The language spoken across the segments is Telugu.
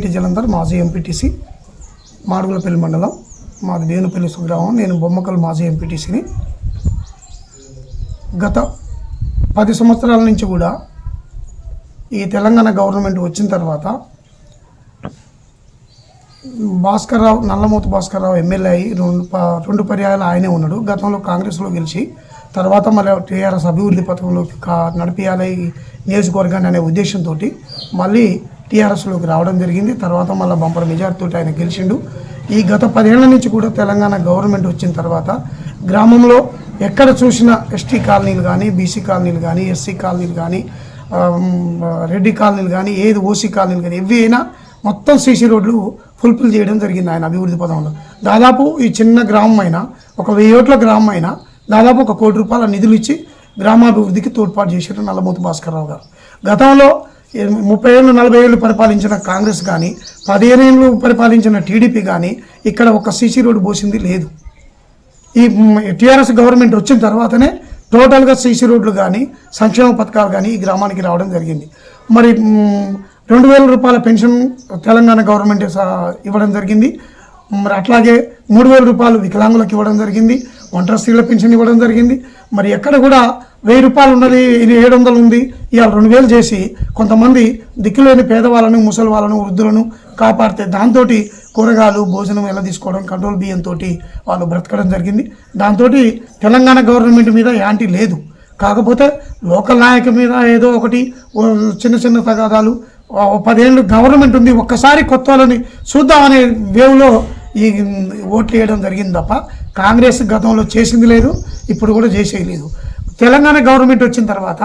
రంగారెడ్డి జలంధర్, మాజీ ఎంపీటీసీ, మాడుగులపల్లి మండలం, మాది వేణుపల్లి సుగ్రామం. నేను బొమ్మకల్ మాజీ ఎంపీటీసీని. గత 10 సంవత్సరాల నుంచి కూడా ఈ తెలంగాణ గవర్నమెంట్ వచ్చిన తర్వాత భాస్కర్రావు, నల్లమోతు భాస్కర్రావు ఎమ్మెల్యే అయ్యి రెండు పర్యాయాలు ఆయనే ఉన్నాడు. గతంలో కాంగ్రెస్లో గెలిచి తర్వాత మళ్ళీ టీఆర్ఎస్ అభివృద్ధి పథకంలోకి నడిపించాలి నియోజకవర్గాన్ని అనే ఉద్దేశంతో మళ్ళీ టీఆర్ఎస్లోకి రావడం జరిగింది. తర్వాత మళ్ళీ బంపర్ మెజార్టీతో ఆయన గెలిచిండు. ఈ గత 10 ఏళ్ల నుంచి కూడా తెలంగాణ గవర్నమెంట్ వచ్చిన తర్వాత గ్రామంలో ఎక్కడ చూసినా ఎస్టీ కాలనీలు కానీ, బీసీ కాలనీలు కానీ, ఎస్సీ కాలనీలు కానీ, రెడ్డి కాలనీలు కానీ, ఏది ఓసీ కాలనీలు కానీ ఏవైనా మొత్తం సీసీ రోడ్లు ఫుల్ఫిల్ చేయడం జరిగింది ఆయన అభివృద్ధి పథంలో. దాదాపు ఈ చిన్న గ్రామం అయినా, ఒక 1000 ఓట్ల గ్రామం అయినా దాదాపు ₹1 కోటి నిధులు ఇచ్చి గ్రామాభివృద్ధికి తోడ్పాటు చేశారు నల్లమోతు భాస్కర్రావు గారు. గతంలో 30 ఏళ్ళు 40 ఏళ్ళు పరిపాలించిన కాంగ్రెస్ కానీ, 15 ఏళ్ళు పరిపాలించిన టీడీపీ కానీ ఇక్కడ ఒక సీసీ రోడ్డు పోసింది లేదు. ఈ టీఆర్ఎస్ గవర్నమెంట్ వచ్చిన తర్వాతనే టోటల్గా సీసీ రోడ్లు కానీ, సంక్షేమ పథకాలు కానీ ఈ గ్రామానికి రావడం జరిగింది. మరి ₹2000 పెన్షన్ తెలంగాణ గవర్నమెంట్ ఇవ్వడం జరిగింది. మరి అట్లాగే ₹3000 వికలాంగులకు ఇవ్వడం జరిగింది. ఒంటరి స్త్రీల పెన్షన్ ఇవ్వడం జరిగింది. మరి ఎక్కడ కూడా ₹1000 ఉన్నది, ఇది 700 ఉంది, ఇవాళ 2000 చేసి కొంతమంది దిక్కులేని పేదవాళ్ళను, ముసలి వాళ్ళను, వృద్ధులను కాపాడితే దాంతో కూరగాయలు, భోజనం ఎలా తీసుకోవడం, కంట్రోల్ బియ్యంతో వాళ్ళు బ్రతకడం జరిగింది. దాంతో తెలంగాణ గవర్నమెంట్ మీద యాంటీ లేదు. కాకపోతే లోకల్ నాయకుల మీద ఏదో ఒకటి చిన్న చిన్న తగాదాలు, 10 ఏళ్ళు గవర్నమెంట్ ఉంది, ఒక్కసారి కొత్త వాళ్ళని చూద్దామనే వేవ్లో ఈ ఓట్లు వేయడం జరిగింది తప్ప కాంగ్రెస్ గతంలో చేసింది లేదు, ఇప్పుడు కూడా చేసేది లేదు. తెలంగాణ గవర్నమెంట్ వచ్చిన తర్వాత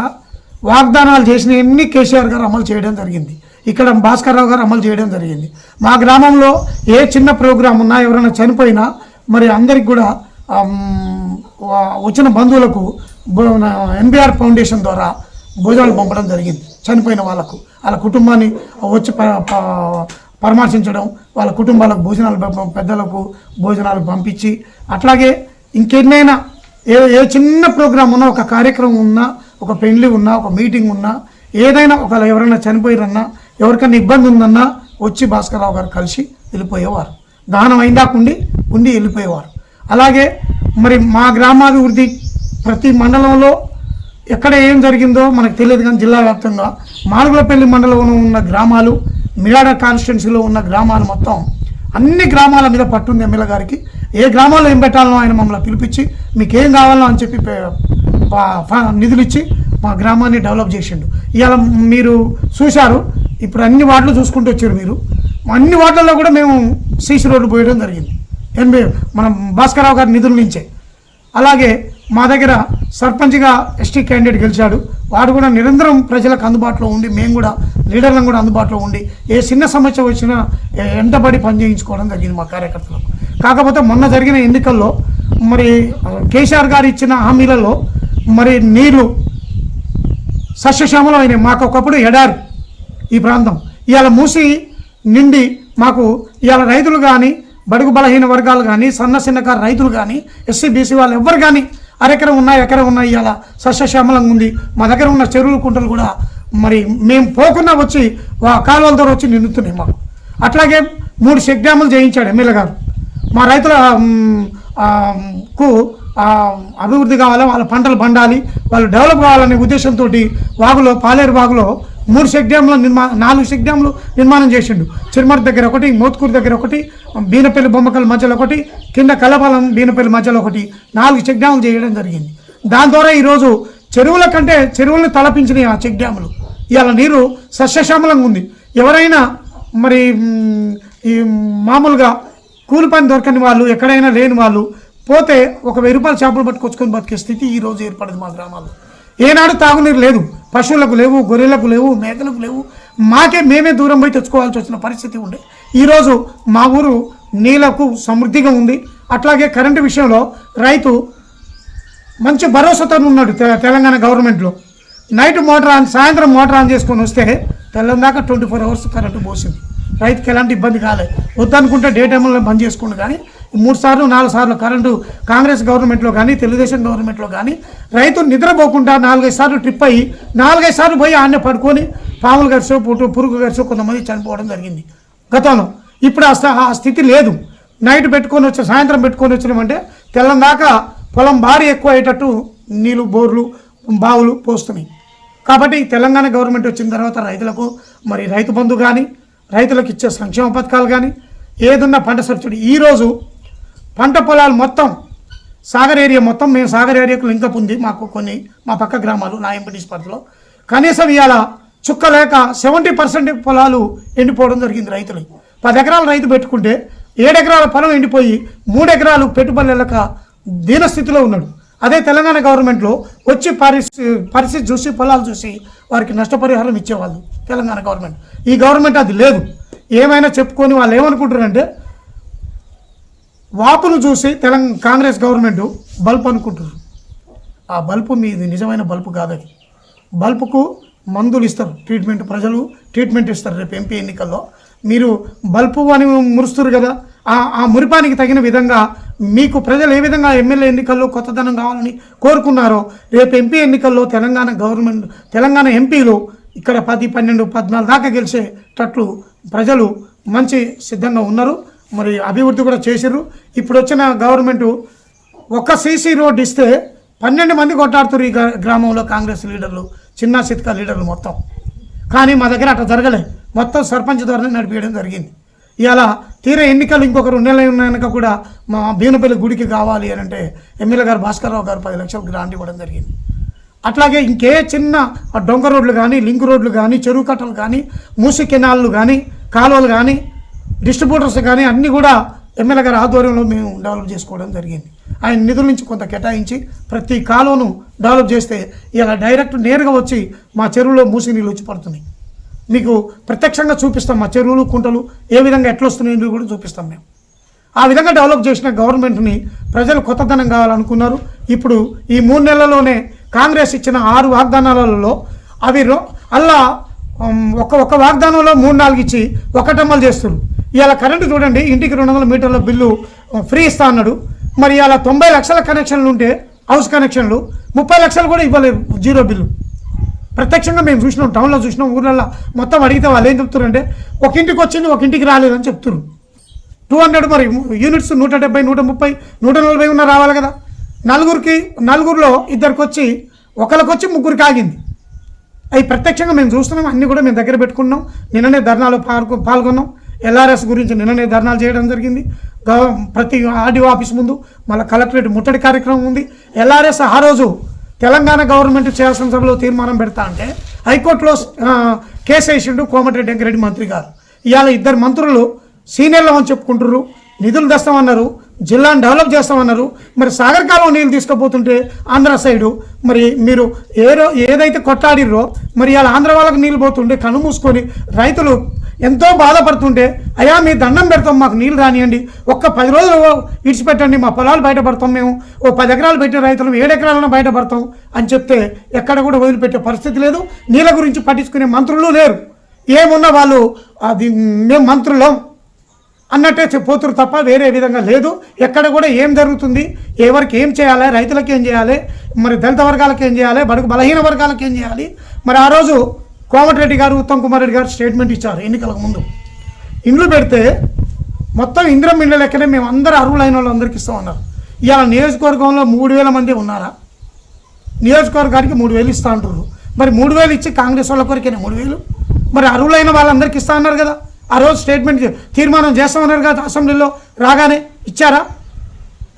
వాగ్దానాలు చేసిన ఎన్ని కేసీఆర్ గారు అమలు చేయడం జరిగింది. ఇక్కడ భాస్కర్రావు గారు అమలు చేయడం జరిగింది. మా గ్రామంలో ఏ చిన్న ప్రోగ్రాం ఉన్నా, ఎవరైనా చనిపోయినా మరి అందరికి కూడా వచ్చిన బంధువులకు ఎన్బిఆర్ ఫౌండేషన్ ద్వారా భోజనాలు పంపడం జరిగింది. చనిపోయిన వాళ్ళకు, వాళ్ళ కుటుంబాన్ని వచ్చి పరామర్శించడం, వాళ్ళ కుటుంబాలకు భోజనాలు, పెద్దలకు భోజనాలు పంపించి, అట్లాగే ఇంకెన్నైనా ఏ చిన్న ప్రోగ్రాం ఉన్నా, ఒక కార్యక్రమం ఉన్నా, ఒక పెళ్లి ఉన్నా, ఒక మీటింగ్ ఉన్నా, ఏదైనా ఒకవేళ ఎవరైనా చనిపోయారన్నా, ఎవరికైనా ఇబ్బంది ఉందన్నా వచ్చి భాస్కర్రావు గారు కలిసి వెళ్ళిపోయేవారు. దానం అయిందాకుండి వెళ్ళిపోయేవారు. అలాగే మరి మా గ్రామాభివృద్ధి ప్రతి మండలంలో ఎక్కడ ఏం జరిగిందో మనకు తెలియదు, కానీ జిల్లా వ్యాప్తంగా మాడుగులపల్లి మండలంలో ఉన్న గ్రామాలు, మిరాడ కాన్స్టిట్యున్సీలో ఉన్న గ్రామాలు మొత్తం అన్ని గ్రామాల మీద పట్టుంది ఎమ్మెల్యే గారికి. ఏ గ్రామాల్లో ఏం పెట్టాలనో ఆయన మమ్మల్ని పిలిపించి మీకు ఏం కావాలో అని చెప్పి నిధులు ఇచ్చి మా గ్రామాన్ని డెవలప్ చేసిండు. ఇవాళ మీరు చూశారు, ఇప్పుడు అన్ని వార్డులు చూసుకుంటూ వచ్చారు మీరు. అన్ని వార్డులలో కూడా మేము సీసీ రోడ్లు పోయడం జరిగింది మనం భాస్కర్రావు గారి నిధుల నుంచే. అలాగే మా దగ్గర సర్పంచ్గా ఎస్టీ క్యాండిడేట్ గెలిచాడు. వాడు కూడా నిరంతరం ప్రజలకు అందుబాటులో ఉండి, మేము కూడా లీడర్లను కూడా అందుబాటులో ఉండి ఏ చిన్న సమస్య వచ్చినా ఎంటబడి పనిచేయించుకోవడం జరిగింది మా కార్యకర్తలకు. కాకపోతే మొన్న జరిగిన ఎన్నికల్లో మరి కేసీఆర్ గారు ఇచ్చిన హామీలలో మరి నీళ్లు సస్యశ్యామలం అయినాయి. మాకు ఒకప్పుడు ఎడారి ఈ ప్రాంతం, ఇవాళ మూసి నిండి మాకు ఇవాళ రైతులు కానీ, బడుగు బలహీన వర్గాలు కానీ, సన్నకారు రైతులు కానీ, ఎస్సీ బీసీ వాళ్ళు ఎవ్వరు కానీ ఎకరం ఉన్నాయి, ఇవాళ సస్యశ్యామలంగా ఉంది. మా దగ్గర ఉన్న చెరువులు, కుంటలు కూడా మరి మేము పోకుండా వచ్చి కాలువల ద్వారా వచ్చి నిండుతున్నాయి మాకు. అట్లాగే 3 చెక్ డ్యాములు చేయించాడు ఎమ్మెల్యే గారు. మా రైతులకు అభివృద్ధి కావాలి, వాళ్ళ పంటలు పండాలి, వాళ్ళు డెవలప్ కావాలనే ఉద్దేశంతో వాగులో, పాలేరు వాగులో 3 చెక్ డ్యాములు 4 చెక్ డ్యాములు నిర్మాణం చేసిండు. చిరుమర్తి దగ్గర ఒకటి, మోత్కూరు దగ్గర ఒకటి, బీనపల్లి బొమ్మకల్ మధ్యలో ఒకటి, కింద కల్లపాలెం బీనపల్లి మధ్యలో ఒకటి, 4 చెక్ డ్యాములు చేయడం జరిగింది. దాని ద్వారా ఈరోజు చెరువుల కంటే చెరువులను తలపించినాయి ఆ చెక్ డ్యాములు. ఇవాళ నీరు సస్యశ్యామలంగా ఉంది. ఎవరైనా మరి ఈ మామూలుగా కూలి పని దొరకని వాళ్ళు, ఎక్కడైనా లేని వాళ్ళు పోతే ఒక ₹1000 చేపలు పట్టుకొచ్చుకొని బతికే స్థితి ఈరోజు ఏర్పడింది మా గ్రామాల్లో. ఏనాడు తాగునీరు లేదు, పశువులకు లేవు, గొర్రెలకు లేవు, మేకలకు లేవు. మేమే దూరం పోయి తెచ్చుకోవాల్సి వచ్చిన పరిస్థితి ఉండే. ఈరోజు మా ఊరు నీళ్లకు సమృద్ధిగా ఉంది. అట్లాగే కరెంటు విషయంలో రైతు మంచి భరోసాతో ఉన్నాడు. తెలంగాణ గవర్నమెంట్లో నైట్ మోటార్ ఆన్, సాయంత్రం మోటార్ ఆన్ చేసుకొని వస్తే తెల్లందాకా 24 అవర్స్ కరెంటు పోసింది. రైతుకి ఎలాంటి ఇబ్బంది కాలేదు. వద్దనుకుంటే డే టైంలో బంద్ చేసుకోండి. కానీ 3 సార్లు 4 సార్లు కరెంటు కాంగ్రెస్ గవర్నమెంట్లో కానీ, తెలుగుదేశం గవర్నమెంట్లో కానీ రైతు నిద్రపోకుండా 4-5 సార్లు ట్రిప్ అయ్యి 4-5 సార్లు పోయి ఆన్నే పడుకొని పాములు గరిసో, పురుగు గరిసో కొంతమంది చనిపోవడం జరిగింది. గతంలో. ఇప్పుడు ఆ స్థితి లేదు. నైట్ పెట్టుకొని వచ్చి సాయంత్రం పెట్టుకొని వచ్చినామంటే తెల్లం దాకా పొలం భారీ ఎక్కువ అయ్యేటట్టు నీళ్ళు బోర్లు బావులు పోస్తున్నాయి. కాబట్టి తెలంగాణ గవర్నమెంట్ వచ్చిన తర్వాత రైతులకు మరి రైతు బంధు కానీ రైతులకు ఇచ్చే సంక్షేమ పథకాలు కానీ ఏదన్నా పంట సబ్సిడీ ఈరోజు పంట పొలాలు మొత్తం సాగర్ ఏరియా మొత్తం మేము సాగర్ ఏరియాకు లింకప్ ఉంది మాకు కొన్ని మా పక్క గ్రామాలు నా ఎంపీటీసీ పరిధిలో కనీసం ఇవాళ చుక్క లేక 70% పొలాలు ఎండిపోవడం జరిగింది. రైతులు 10 ఎకరాలు రైతు పెట్టుకుంటే 7 ఎకరాల పొలం ఎండిపోయి 3 ఎకరాలు పెట్టుబడి లేక దీనస్థితిలో ఉన్నాడు. అదే తెలంగాణ గవర్నమెంట్లో వచ్చి పరిస్థితి చూసి పొలాలు చూసి వారికి నష్టపరిహారం ఇచ్చేవాళ్ళు తెలంగాణ గవర్నమెంట్. ఈ గవర్నమెంట్ అది లేదు. ఏమైనా చెప్పుకొని వాళ్ళు ఏమనుకుంటారంటే వాపును చూసి కాంగ్రెస్ గవర్నమెంట్ బల్బ్ అనుకుంటారు. ఆ బల్బు మీది నిజమైన బల్బు కాదు. అది బల్బుకు మందులు ఇస్తారు, ట్రీట్మెంట్ ప్రజలు ట్రీట్మెంట్ ఇస్తారు. రేపు ఎంపీ ఎన్నికల్లో మీరు బల్బు అని మురుస్తారు కదా, ఆ మురిపానికి తగిన విధంగా మీకు ప్రజలు ఏ విధంగా ఎమ్మెల్యే ఎన్నికల్లో కొత్తదనం కావాలని కోరుకున్నారో రేపు ఎంపీ ఎన్నికల్లో తెలంగాణ ఎంపీలు ఇక్కడ 10, 12, 14 దాకా గెలిచేటట్లు ప్రజలు మంచి సిద్ధంగా ఉన్నారు. మరి అభివృద్ధి కూడా చేసిర్రు. ఇప్పుడు వచ్చిన గవర్నమెంట్ ఒక సీసీ రోడ్ ఇస్తే 12 మంది కొట్టాడుతారు ఈ గ్రామంలో కాంగ్రెస్ లీడర్లు, చిన్న చిత్కా లీడర్లు మొత్తం. కానీ మా దగ్గర అట్లా జరగలే. మొత్తం సర్పంచ్ ద్వారానే నడిపేయడం జరిగింది. ఇవాళ తీరా ఎన్నికలు ఇంకొక 2 నెలలు ఉన్నాయనక కూడా మా భీమపల్లి గుడికి కావాలి అని అంటే ఎమ్మెల్యే గారు భాస్కర్రావు గారు 10 లక్షలు గ్రాంట్ ఇవ్వడం జరిగింది. అట్లాగే ఇంకే చిన్న డొంక రోడ్లు కానీ లింక్ రోడ్లు కానీ చెరువు కట్టలు కానీ మూసి కెనాళ్ళు కానీ కాలువలు కానీ డిస్ట్రిబ్యూటర్స్ కానీ అన్నీ కూడా ఎమ్మెల్యే గారి ఆధ్వర్యంలో మేము డెవలప్ చేసుకోవడం జరిగింది. ఆయన నిధుల నుంచి కొంత కేటాయించి ప్రతి కాలువను డెవలప్ చేస్తే ఇలా డైరెక్ట్ నేరుగా వచ్చి మా చెరువులో మూసి నీళ్ళు వచ్చి పడుతున్నాయి. మీకు ప్రత్యక్షంగా చూపిస్తాం మా చెరువులు కుంటలు ఏ విధంగా ఎట్లా వస్తున్నాయో కూడా చూపిస్తాం మేము. ఆ విధంగా డెవలప్ చేసిన గవర్నమెంట్ని ప్రజలు కొత్తదనం కావాలనుకున్నారు. ఇప్పుడు ఈ 3 నెలల్లోనే కాంగ్రెస్ ఇచ్చిన 6 వాగ్దానాలలో అవి అలా ఒక వాగ్దానంలో 3-4 ఇచ్చి ఒకటి అమలు చేస్తున్నారు. ఇవాళ కరెంటు చూడండి, ఇంటికి 200 మీటర్ల బిల్లు ఫ్రీ ఇస్తా అన్నాడు. మరి ఇలా 90 లక్షల కనెక్షన్లు ఉంటే హౌస్ కనెక్షన్లు 30 లక్షలు కూడా ఇవ్వలేదు, జీరో బిల్లు. ప్రత్యక్షంగా మేము చూసినాం, టౌన్లో చూసినాం, ఊర్లలో మొత్తం అడిగితే వాళ్ళు ఏం చెప్తున్నారంటే ఒక ఇంటికి వచ్చింది ఒక ఇంటికి రాలేదని చెప్తున్నారు. 200 మరి యూనిట్స్ 170, 130, 140 ఉన్న రావాలి కదా. నలుగురిలో ఇద్దరికి వచ్చి ఒకరికి వచ్చి ముగ్గురికి ఆగింది. అవి ప్రత్యక్షంగా మేము చూస్తున్నాం, అన్నీ కూడా మేము దగ్గర పెట్టుకున్నాం. నిన్ననే ధర్నాలో పాల్గొన్నాం. ఎల్ఆర్ఎస్ గురించి నిన్ననే ధర్నాలు చేయడం జరిగింది. ప్రతి ఆర్డీఓ ఆఫీస్ ముందు మళ్ళీ కలెక్టరేట్ ముట్టడి కార్యక్రమం ఉంది. ఎల్ఆర్ఎస్ ఆ రోజు తెలంగాణ గవర్నమెంట్ శాసనసభలో తీర్మానం పెడతా అంటే హైకోర్టులో కేసు వేసిండు కోమటిరెడ్డి వెంకరెడ్డి మంత్రి గారు. ఇవాళ 2 మంత్రులు సీనియర్లు అని చెప్పుకుంటారు, నిధులు తెస్తామన్నారు, జిల్లాను డెవలప్ చేస్తామన్నారు. మరి సాగర్ కాలం నీళ్ళు తీసుకుపోతుంటే ఆంధ్ర సైడు మరి మీరు ఏదైతే కొట్టాడిర్రో మరి ఇలా ఆంధ్ర వాళ్ళకి నీళ్ళు పోతుంటే కను మూసుకొని రైతులు ఎంతో బాధపడుతుంటే అయ్యా మీ దండం పెడతాం, మాకు నీళ్ళు రానియండి, ఒక్క 10 రోజులు ఇడిచిపెట్టండి, మా పొలాలు బయటపడతాం, మేము 10 ఎకరాలు పెట్టే రైతులు 7 ఎకరాలను బయటపడతాం అని చెప్తే ఎక్కడ కూడా వదిలిపెట్టే పరిస్థితి లేదు. నీళ్ళ గురించి పట్టించుకునే మంత్రులు లేరు. ఏమున్నా వాళ్ళు అది మేము మంత్రులం అన్నట్టే పోతురు తప్ప వేరే విధంగా లేదు. ఎక్కడ కూడా ఏం జరుగుతుంది, ఎవరికి ఏం చేయాలి, రైతులకు ఏం చేయాలి, మరి దళిత వర్గాలకు ఏం చేయాలి, బడుగు బలహీన వర్గాలకు ఏం చేయాలి. మరి ఆ రోజు కోమటిరెడ్డి గారు, ఉత్తమ్ కుమార్ రెడ్డి గారు స్టేట్మెంట్ ఇచ్చారు ఎన్నికలకు ముందు. ఇండ్లు పెడితే మొత్తం ఇందిరమ్మ ఇండ్ల లెక్కనే మేము అందరూ అర్హులైన వాళ్ళు అందరికి ఇస్తామన్నారు. ఇవాళ నియోజకవర్గంలో 3000 మంది ఉన్నారా, నియోజకవర్గానికి 3000 ఇస్తా అంటున్నారు. మరి 3000 ఇచ్చి కాంగ్రెస్ వాళ్ళ కొరికేనే 3000, మరి అర్హులైన వాళ్ళందరికీ ఇస్తా అన్నారు కదా. ఆ రోజు స్టేట్మెంట్ తీర్మానం చేస్తామన్నారు కదా, అసెంబ్లీలో రాగానే ఇచ్చారా?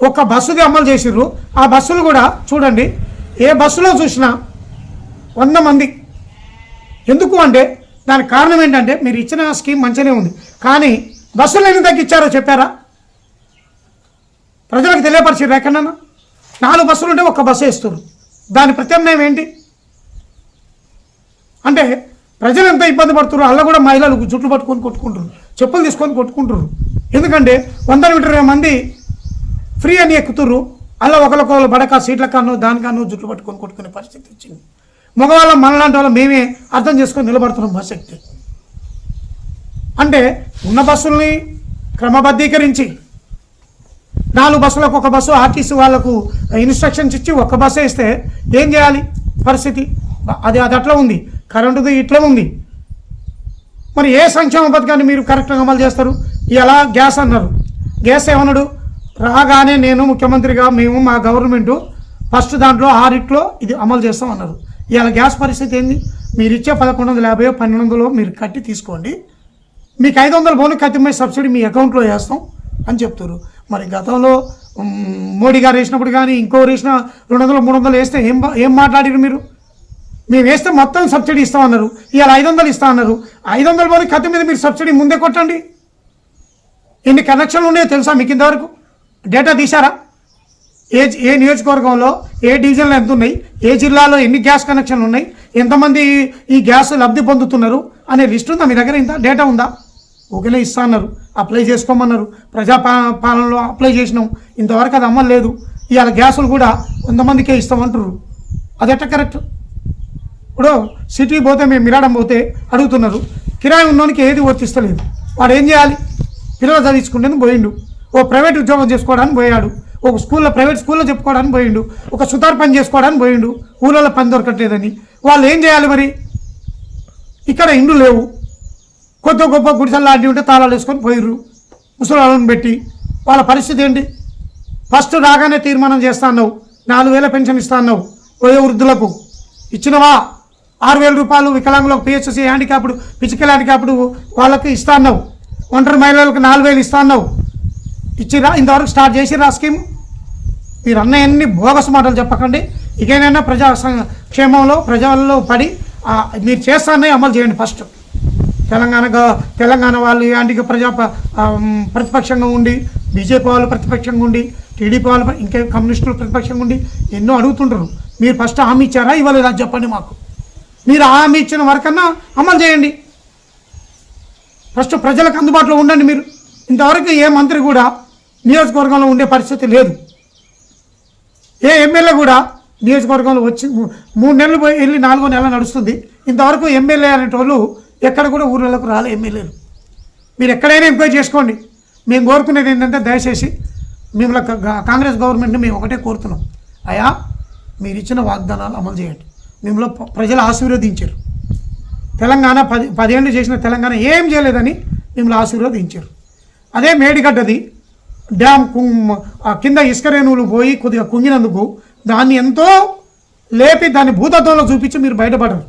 ఒక్క బస్సుది అమలు చేసిర్రు. ఆ బస్సులు కూడా చూడండి, ఏ బస్సులో చూసినా 100 మంది. ఎందుకు అంటే దానికి కారణం ఏంటంటే మీరు ఇచ్చిన స్కీమ్ మంచిగానే ఉంది, కానీ బస్సులు ఎన్ని తగ్గించారో చెప్పారా? ప్రజలకు తెలియపరిచారు ఎక్కడన్నా? 4 బస్సులు ఉంటే 1 బస్సు వేస్తారు. దాని ప్రత్యామ్నాయం ఏంటి అంటే ప్రజలు ఎంత ఇబ్బంది పడుతున్నారు. అలా కూడా మహిళలు జుట్లు పట్టుకొని కొట్టుకుంటారు, చెప్పులు తీసుకొని కొట్టుకుంటారు. ఎందుకంటే 120 మంది ఫ్రీ అని ఎక్కుతుర్రు. అలా ఒకరికొకరు బడక సీట్ల కాను దానికన్నా జుట్లు పట్టుకొని కొట్టుకునే పరిస్థితి వచ్చింది. మగవాళ్ళం మనలాంటి వాళ్ళు మేమే అర్థం చేసుకొని నిలబడుతున్నాం. బస్సు ఎక్కితే అంటే ఉన్న బస్సుల్ని క్రమబద్ధీకరించి 4 బస్సులకు 1 బస్సు ఆర్టీసీ వాళ్లకు ఇన్స్ట్రక్షన్స్ ఇచ్చి 1 బస్సు వేస్తే ఏం చేయాలి పరిస్థితి? అది అట్లా ఉంది. కరెంటుది ఇట్లా ఉంది. మరి ఏ సంక్షేమ పథకాన్ని మీరు కరెక్ట్గా అమలు చేస్తారు? ఇలా గ్యాస్ అన్నారు, గ్యాస్ ఏమన్నాడు? రాగానే నేను ముఖ్యమంత్రిగా మేము మా గవర్నమెంటు ఫస్ట్ దాంట్లో 6 ఇది అమలు చేస్తాం అన్నారు. ఇవాళ గ్యాస్ పరిస్థితి ఏంది? మీరు ఇచ్చే 1150 1200 మీరు కట్టి తీసుకోండి, మీకు 500 బోను కత్తిమీ సబ్సిడీ మీ అకౌంట్లో వేస్తాం అని చెప్తారు. మరి గతంలో మోడీ గారు వేసినప్పుడు కానీ ఇంకోరు వేసిన 200 300 వేస్తే ఏం మాట్లాడారు మీరు? మేము వేస్తే మొత్తం సబ్సిడీ ఇస్తామన్నారు. ఇవాళ 500 ఇస్తా అన్నారు. 500 బోను కత్తి మీద మీరు సబ్సిడీ ముందే కొట్టండి. ఎన్ని కనెక్షన్లు ఉన్నాయో తెలుసా మీకు? ఇంతవరకు డేటా తీశారా? ఏ నియోజకవర్గంలో ఏ డివిజన్లో ఎంత ఉన్నాయి, ఏ జిల్లాలో ఎన్ని గ్యాస్ కనెక్షన్లు ఉన్నాయి, ఎంతమంది ఈ గ్యాస్ లబ్ధి పొందుతున్నారు అనే లిస్ట్ ఉందా మీ దగ్గర? ఇంత డేటా ఉందా? ఓకేనే ఇస్తా అన్నారు, అప్లై చేసుకోమన్నారు, పాలనలో అప్లై చేసినాం, ఇంతవరకు అది అమలు లేదు. ఇవాళ గ్యాసులు కూడా కొంతమందికే ఇస్తామంటారు. అది ఎట్లా కరెక్ట్? ఇప్పుడు సిటీ పోతే మేము మిరాడం పోతే అడుగుతున్నారు, కిరాయి ఉన్నోనికి ఏది వర్తిస్తలేదు. వాడు ఏం చేయాలి? పిల్లలు చదివించుకుంటే పోయిండు, ఓ ప్రైవేట్ ఉద్యోగం చేసుకోవడానికి పోయాడు, ఒక ప్రైవేట్ స్కూల్లో చెప్పుకోవడానికి పోయిండు, ఒక సుతార్ పని చేసుకోవడానికి పోయిండు, ఊళ్ళలో పని దొరకట్లేదని. వాళ్ళు ఏం చేయాలి మరి? ఇక్కడ ఇండ్లు లేవు, కొద్ది గొప్ప గుడిసెలు లాంటివి ఉంటే తాళాలు వేసుకొని పోయిర్రు ముసలాళ్ళని పెట్టి. వాళ్ళ పరిస్థితి ఏంటి? ఫస్ట్ రాగానే తీర్మానం చేస్తా అన్నావు, 4000 పెన్షన్ ఇస్తా అన్నావు, పోయే వృద్ధులకు ఇచ్చినవా? 6000 రూపాయలు వికలాంగులకు, పిహెచ్సి హ్యాండిక్యాప్డ్ ఫిజికల్ హ్యాండిక్యాప్డ్ వాళ్ళకి ఇస్తా అన్నావు, ఒంటరి మహిళలకు 4000 ఇస్తా అన్నావు. ఇచ్చిరా? ఇంతవరకు స్టార్ట్ చేసిరా స్కీమ్? మీరు అన్నీ బోగస్ మాటలు చెప్పకండి. ఇకైనా ప్రజా క్షేమంలో ప్రజల్లో పడి మీరు చేస్తానే అమలు చేయండి. ఫస్ట్ తెలంగాణ వాళ్ళు ఇలాంటి ప్రతిపక్షంగా ఉండి, బీజేపీ వాళ్ళు ప్రతిపక్షంగా ఉండి, టీడీపీ వాళ్ళు ఇంకే కమ్యూనిస్టులు ప్రతిపక్షంగా ఉండి ఎన్నో అడుగుతుంటారు. మీరు ఫస్ట్ హామీ ఇచ్చారా ఇవ్వలేదా చెప్పండి మాకు. మీరు హామీ ఇచ్చిన వరకన్నా అమలు చేయండి. ఫస్ట్ ప్రజలకు అందుబాటులో ఉండండి. మీరు ఇంతవరకు ఏ మంత్రి కూడా నియోజకవర్గంలో ఉండే పరిస్థితి లేదు. ఏ ఎమ్మెల్యే కూడా నియోజకవర్గంలో వచ్చి 3 నెలలు పోయి వెళ్ళి 4వ నెల నడుస్తుంది. ఇంతవరకు ఎమ్మెల్యే అనేటోళ్ళు ఎక్కడ కూడా ఊళ్ళలోకి రాలే ఎమ్మెల్యేలు. మీరు ఎక్కడైనా ఎంక్వైరీ చేసుకోండి. మేము కోరుకునేది ఏంటంటే దయచేసి మిమ్మల్ని కాంగ్రెస్ గవర్నమెంట్ని మేము ఒకటే కోరుతున్నాం, అయ్యా మీరు ఇచ్చిన వాగ్దానాలు అమలు చేయండి. మిమ్మల్ని ప్రజలు ఆశీర్వదించారు. తెలంగాణ 10 ఏళ్ళు చేసిన తెలంగాణ ఏం చేయలేదని మిమ్మల్ని ఆశీర్వదించారు. అదే మేడిగడ్డది డ్యామ్ కింద ఇసుక రేణువులు పోయి కొద్దిగా కుంగినందుకు దాన్ని ఎంతో లేపి దాన్ని భూతత్వంలో చూపించి మీరు బయటపడరు.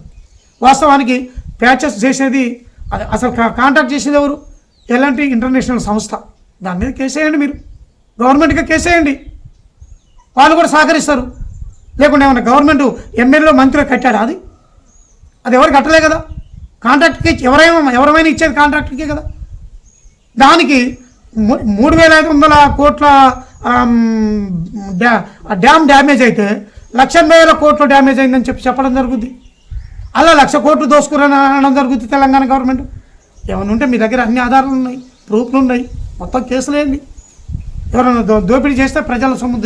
వాస్తవానికి ప్యాచెస్ చేసేది అసలు కాంటాక్ట్ చేసేది ఎవరు? ఎలాంటి ఇంటర్నేషనల్ సంస్థ. దాని మీద కేసేయండి, మీరు గవర్నమెంట్గా కేసేయండి, వాళ్ళు కూడా సహకరిస్తారు. లేకుంటే ఏమన్నా గవర్నమెంట్ ఎమ్మెల్యేలో మంత్రిలో కట్టాడా? అది ఎవరు కట్టలే కదా. కాంట్రాక్ట్కి ఎవరైనా ఇచ్చేది కాంట్రాక్ట్కే కదా. దానికి 3500 కోట్ల డ్యామ్ డ్యామేజ్ అయితే 1,80,000 కోట్ల డ్యామేజ్ అయిందని చెప్పడం జరుగుద్ది. అలా 1,00,000 కోట్లు దోసుకురని అనడం జరుగుద్ది తెలంగాణ గవర్నమెంట్. ఏమైనా ఉంటే మీ దగ్గర అన్ని ఆధారాలు ఉన్నాయి, ప్రూఫ్లు ఉన్నాయి, మొత్తం కేసులు వేయండి. ఎవరైనా దోపిడీ చేస్తే ప్రజల సొమ్ము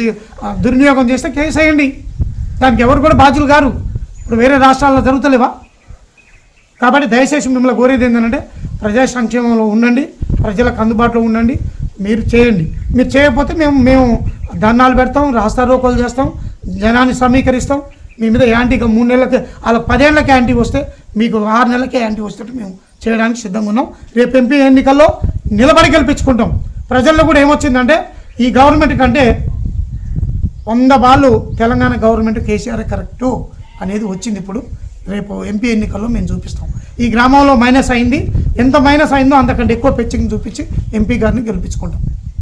దుర్వినియోగం చేస్తే కేసు వేయండి. దానికి ఎవరు కూడా బాధ్యులు గారు. ఇప్పుడు వేరే రాష్ట్రాల్లో జరుగుతలేవా? కాబట్టి దయచేసి మిమ్మల్ని కోరేది ఏంటంటే ప్రజా సంక్షేమంలో ఉండండి, ప్రజలకు అందుబాటులో ఉండండి. మీరు చేయండి. మీరు చేయకపోతే మేము ధర్నాలు పెడతాం, రాస్తారోకోలు చేస్తాం, జనాన్ని సమీకరిస్తాం. మీ మీద యాంటీ 3 నెలలకి అలా 10 ఏళ్ళకి యాంటీ వస్తే మీకు 6 నెలలకే యాంటీ వస్తే మేము చేయడానికి సిద్ధంగా ఉన్నాం. రేపు ఎంపీ ఎన్నికల్లో నిలబడి గెలిపించుకుంటాం. ప్రజల్లో కూడా ఏమొచ్చిందంటే ఈ గవర్నమెంట్ కంటే 100 బాళ్ళు తెలంగాణ గవర్నమెంట్ కేసీఆర్ కరెక్టు అనేది వచ్చింది. ఇప్పుడు రేపు ఎంపీ ఎన్నికల్లో మేము చూపిస్తాం. ఈ గ్రామంలో మైనస్ అయింది, ఎంత మైనస్ అయిందో అంతకంటే ఎక్కువ పెచ్చింగ్ చూపించి ఎంపీ గారిని గెలిపించుకుంటాం.